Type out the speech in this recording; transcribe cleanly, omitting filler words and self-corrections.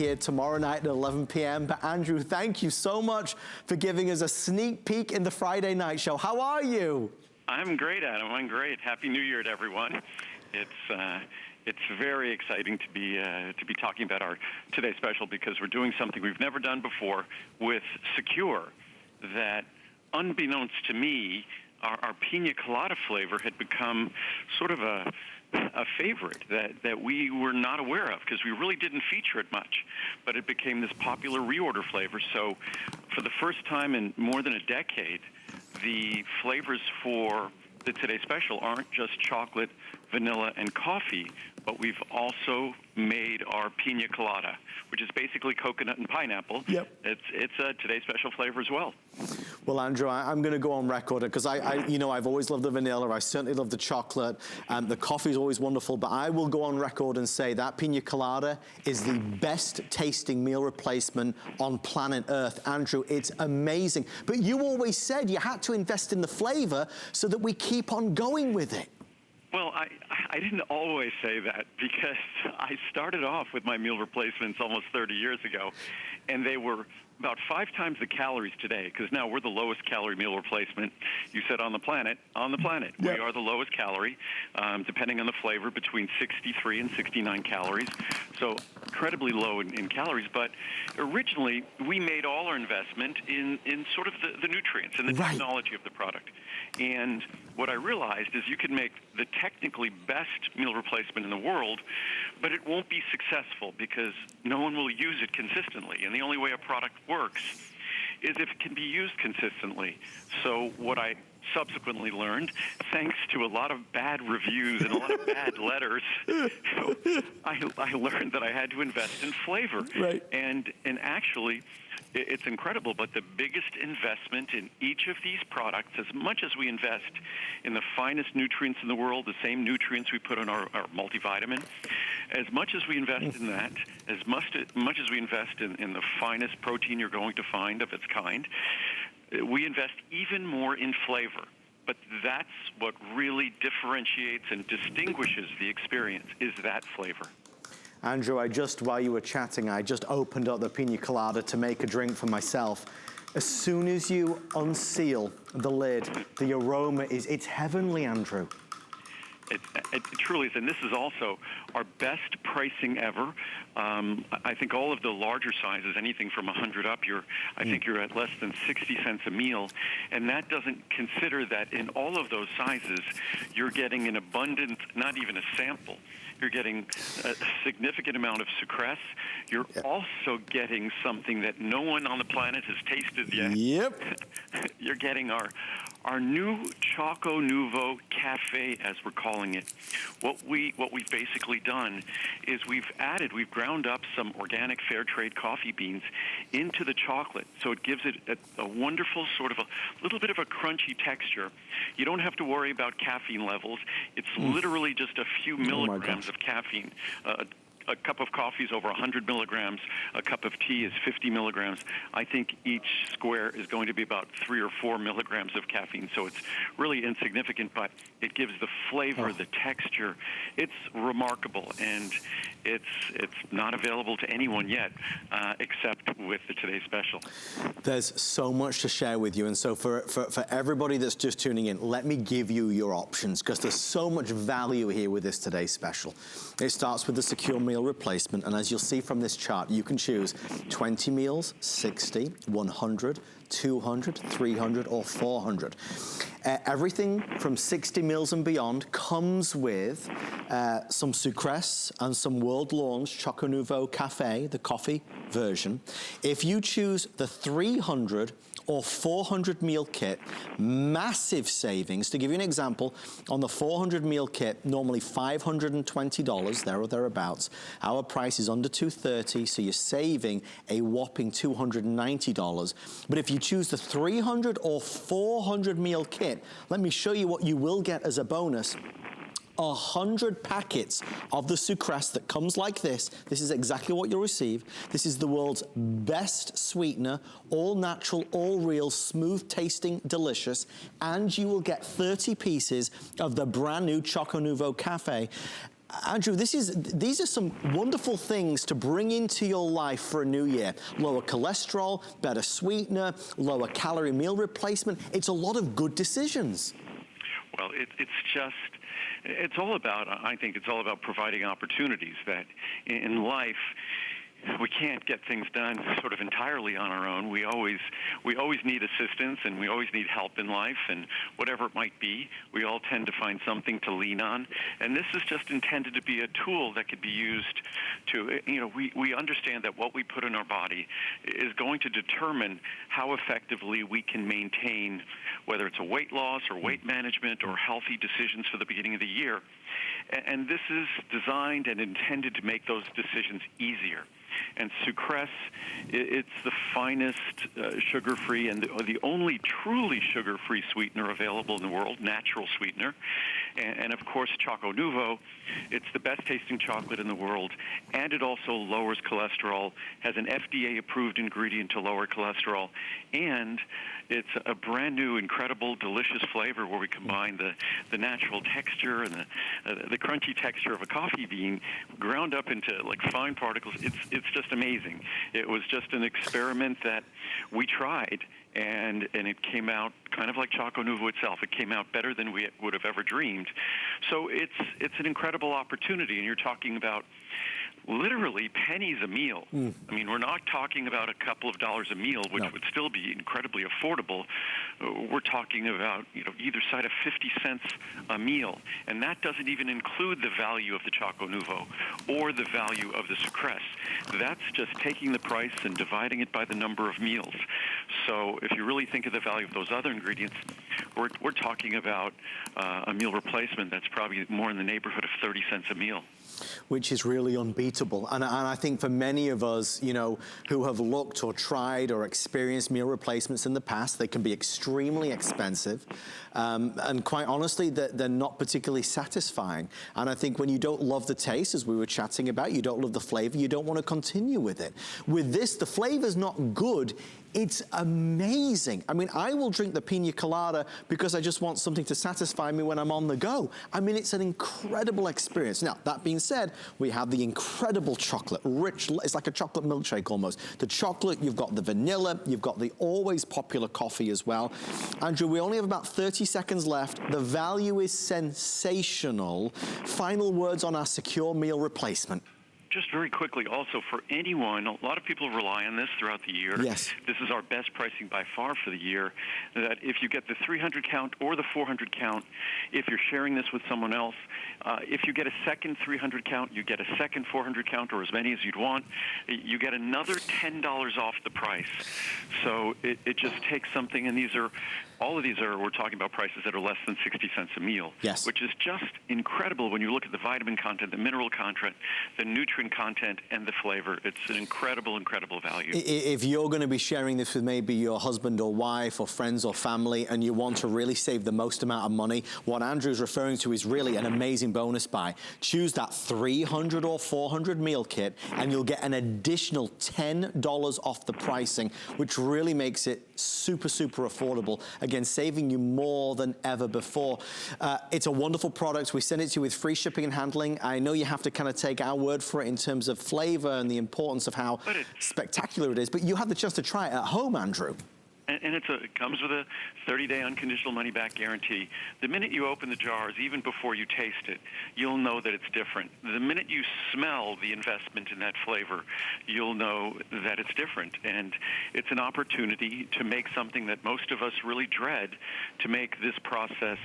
here tomorrow night at 11 p.m. But Andrew, thank you so much for giving us a sneak peek in the Friday night show. How are you? I'm great, Adam. I'm great. Happy New Year to everyone. It's very exciting to be talking about our Today Special because we're doing something we've never done before with Secure that, unbeknownst to me, our Pina Colada flavor had become sort of a favorite that we were not aware of because we really didn't feature it much, but it became this popular reorder flavor. So for the first time in more than a decade, the flavors for the Today Special aren't just chocolate, vanilla, and coffee, but we've also made our Pina Colada, which is basically coconut and pineapple. Yep. It's a Today Special flavor as well. Well, Andrew, I'm going to go on record because I've always loved the vanilla. I certainly love the chocolate. The coffee is always wonderful, but I will go on record and say that Pina Colada is the best tasting meal replacement on planet Earth. Andrew, it's amazing. But you always said you had to invest in the flavor so that we keep on going with it. Well, I didn't always say that because I started off with my meal replacements almost 30 years ago, and they were about 5 times the calories today, because now we're the lowest calorie meal replacement, you said, on the planet. Yep. We are the lowest calorie, depending on the flavor, between 63 and 69 calories, so incredibly low in calories. But originally, we made all our investment in sort of the nutrients and the technology of the product. And what I realized is you can make the technically best meal replacement in the world, but it won't be successful because no one will use it consistently. And the only way a product works is if it can be used consistently. So what I subsequently learned, thanks to a lot of bad reviews and a lot of bad letters, I learned that I had to invest in flavor. Right. And actually, it's incredible, but the biggest investment in each of these products, as much as we invest in the finest nutrients in the world, the same nutrients we put on our multivitamin, as much as we invest in that, as much as we invest in the finest protein you're going to find of its kind, we invest even more in flavor. But that's what really differentiates and distinguishes the experience, is that flavor. Andrew, while you were chatting, I just opened up the Pina Colada to make a drink for myself. As soon as you unseal the lid, the aroma it's heavenly, Andrew. It truly is, and this is also our best pricing ever. I think all of the larger sizes, anything from 100 up, I think you're at less than 60 cents a meal, and that doesn't consider that in all of those sizes, you're getting an abundant, not even a sample. You're getting a significant amount of Sucress. You're also getting something that no one on the planet has tasted yet. Yep. You're getting our new ChocoNuvo Cafe, as we're calling it. What we've basically done is we've ground up some organic fair trade coffee beans into the chocolate, so it gives it a wonderful sort of a little bit of a crunchy texture. You don't have to worry about caffeine levels. It's literally just a few milligrams of caffeine. A cup of coffee is over 100 milligrams. A cup of tea is 50 milligrams. I think each square is going to be about 3 or 4 milligrams of caffeine, so it's really insignificant, but it gives the flavor, the texture. It's remarkable, and it's not available to anyone yet, except with the Today Special. There's so much to share with you, and so for everybody that's just tuning in, let me give you your options, because there's so much value here with this Today Special. It starts with the Secure Meal Replacement, and as you'll see from this chart, you can choose 20 meals, 60, 100, 200, 300, or 400. Everything from 60 meals and beyond comes with some Sucress and some world-launched ChocoNuvo Cafe, the coffee version. If you choose the 300 or 400 meal kit, massive savings. To give you an example, on the 400 meal kit, normally $520, there or thereabouts. Our price is under $230, so you're saving a whopping $290. But if you choose the 300 or 400 meal kit, let me show you what you will get as a bonus. 100 packets of the Sucress that comes like this. This is exactly what you'll receive. This is the world's best sweetener, all natural, all real, smooth tasting, delicious, and you will get 30 pieces of the brand new ChocoNuvo Cafe. Andrew, these are some wonderful things to bring into your life for a new year. Lower cholesterol, better sweetener, lower calorie meal replacement. It's a lot of good decisions. Well, it's all about, I think it's all about providing opportunities that in life, we can't get things done sort of entirely on our own. We always need assistance, and we always need help in life, and whatever it might be, we all tend to find something to lean on. And this is just intended to be a tool that could be used to, we understand that what we put in our body is going to determine how effectively we can maintain, whether it's a weight loss or weight management or healthy decisions for the beginning of the year. And this is designed and intended to make those decisions easier. And Sucress, it's the finest sugar-free and the only truly sugar-free sweetener available in the world, natural sweetener. And of course, ChocoNuvo, it's the best-tasting chocolate in the world, and it also lowers cholesterol, has an FDA-approved ingredient to lower cholesterol, and it's a brand new, incredible, delicious flavor where we combine the natural texture and the crunchy texture of a coffee bean ground up into like fine particles. It's just amazing. It was just an experiment that we tried, and it came out kind of like ChocoNuvo itself. It came out better than we would have ever dreamed. So it's an incredible opportunity, and you're talking about literally pennies a meal. I mean, we're not talking about a couple of dollars a meal, which would still be incredibly affordable. We're talking about, either side of 50 cents a meal. And that doesn't even include the value of the ChocoNuvo or the value of the Sucress. That's just taking the price and dividing it by the number of meals. So if you really think of the value of those other ingredients, we're talking about a meal replacement that's probably more in the neighborhood of 30 cents a meal. Which is really unbeatable. And I think for many of us, who have looked or tried or experienced meal replacements in the past, they can be extremely expensive. And quite honestly, they're not particularly satisfying. And I think when you don't love the taste, as we were chatting about, you don't love the flavor, you don't want to continue with it. With this, the flavor's not good. It's amazing. I mean, I will drink the Pina Colada because I just want something to satisfy me when I'm on the go. I mean, it's an incredible experience. Now, that being said, we have the incredible chocolate, rich, it's like a chocolate milkshake almost. The chocolate, you've got the vanilla, you've got the always popular coffee as well. Andrew, we only have about 30 seconds left. The value is sensational. Final words on our secure meal replacement. Just very quickly, also for anyone, a lot of people rely on this throughout the year. Yes. This is our best pricing by far for the year, that if you get the 300 count or the 400 count, if you're sharing this with someone else, if you get a second 300 count, you get a second 400 count, or as many as you'd want, you get another $10 off the price. So it just takes something, and all of these are, we're talking about prices that are less than 60 cents a meal, yes, which is just incredible when you look at the vitamin content, the mineral content, the nutrient content, and the flavor. It's an incredible, incredible value. If you're going to be sharing this with maybe your husband or wife or friends or family, and you want to really save the most amount of money, what Andrew's referring to is really an amazing bonus buy. Choose that 300 or 400 meal kit, and you'll get an additional $10 off the pricing, which really makes it super, super affordable. Again, saving you more than ever before. It's a wonderful product. We send it to you with free shipping and handling. I know you have to kind of take our word for it in terms of flavor and the importance of how spectacular it is, but you have the chance to try it at home, Andrew. And it comes with a 30-day unconditional money-back guarantee. The minute you open the jars, even before you taste it, you'll know that it's different. The minute you smell the investment in that flavor, you'll know that it's different. And it's an opportunity to make something that most of us really dread, to make this process